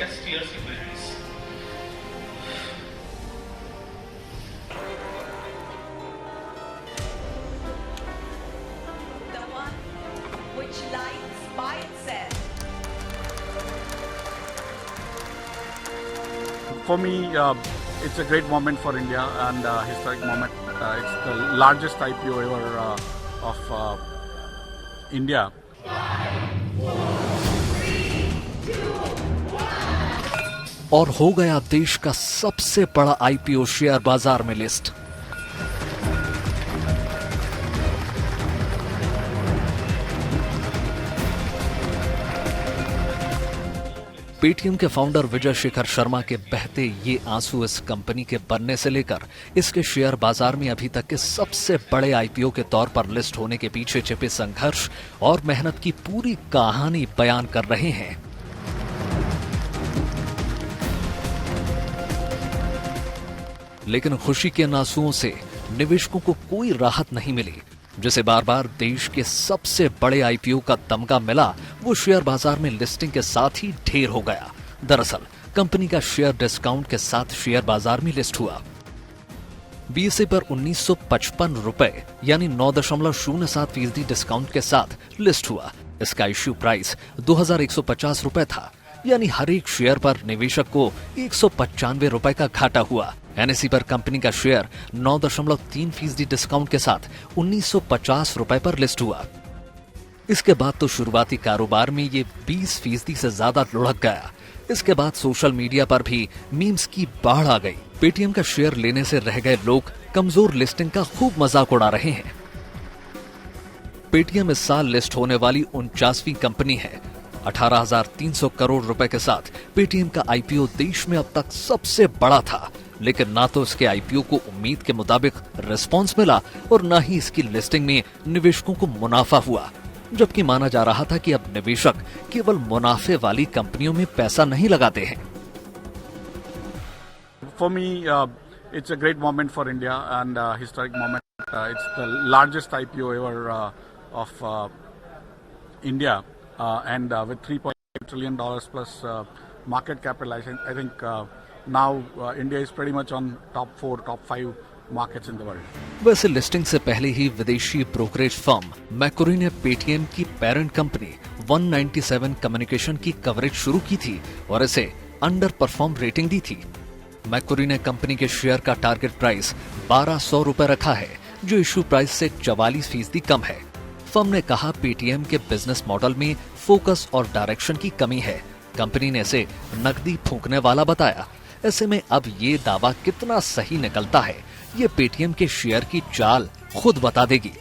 gets clear similarities. The one which lies by itself. For me, it's a great moment for India and a historic moment. It's the largest IPO ever of India. और हो गया देश का सबसे बड़ा IPO share बाजार में list. Paytm के फाउंडर विजय शेखर शर्मा के बहते ये आंसू इस कंपनी के बनने से लेकर इसके शेयर बाजार में अभी तक के सबसे बड़े आईपीओ के तौर पर लिस्ट होने के पीछे छिपे संघर्ष और मेहनत की पूरी कहानी बयान कर रहे हैं। लेकिन खुशी के आंसुओं से निवेशकों को कोई राहत नहीं मिली। जिसे बार बार देश के सबसे बड़े आईपीओ का तमगा मिला, वो शेयर बाजार में लिस्टिंग के साथ ही ढेर हो गया। दरअसल कंपनी का शेयर डिस्काउंट के साथ शेयर बाजार में लिस्ट हुआ। बीएसई पर 1955 रुपए यानी 9.07% डिस्काउंट के साथ लिस्ट हुआ। इसका इश्यू प्राइस 2150 रुपए था, यानी हर एक शेयर पर निवेशक को 195 रुपए का घाटा हुआ। एनएसई पर कंपनी का शेयर 9.3% डिस्काउंट के साथ 1950 रुपए पर लिस्ट हुआ। इसके बाद तो शुरुआती कारोबार में ये 20% से ज्यादा लुढ़क गया। इसके बाद सोशल मीडिया पर भी मीम्स की बाढ़ आ गई। पेटीएम का शेयर लेने से रह गए लोग कमजोर लिस्टिंग का खूब मजाक उड़ा रहे हैं। पेटीएम इस साल लिस्ट होने वाली 49वीं कंपनी है। 18,300 करोड़ रुपए के साथ पेटीएम का आईपीओ देश में अब तक सबसे बड़ा था, लेकिन ना तो इसके आईपीओ को उम्मीद के मुताबिक रिस्पांस मिला और ना ही इसकी लिस्टिंग में निवेशकों को मुनाफा हुआ। जबकि माना जा रहा था कि अब निवेशक केवल मुनाफे वाली कंपनियों में पैसा नहीं लगाते हैं। For me, it's a great moment for India and a historic moment. It's the largest IPO ever of India, and with $3.8 trillion plus market capitalization, I think now India is pretty much on top 4, top 5 markets in the world. वैसे listing से पहले ही विदेशी brokerage firm मैक्विरी ने Paytm की parent company 197 communication की coverage शुरू की थी और इसे अंडर परफॉर्म रेटिंग दी थी। मैक्विरी ने कंपनी के शेयर का टारगेट प्राइस 1200 रुपए रखा है, जो इश्यू प्राइस से 44% कम है। फर्म ने कहा पेटीएम के बिजनेस मॉडल में फोकस और डायरेक्शन की कमी है। कंपनी ने इसे नकदी फूंकने वाला बताया। ऐसे में अब ये दावा कितना सही निकलता है, ये पेटीएम के शेयर की चाल खुद बता देगी।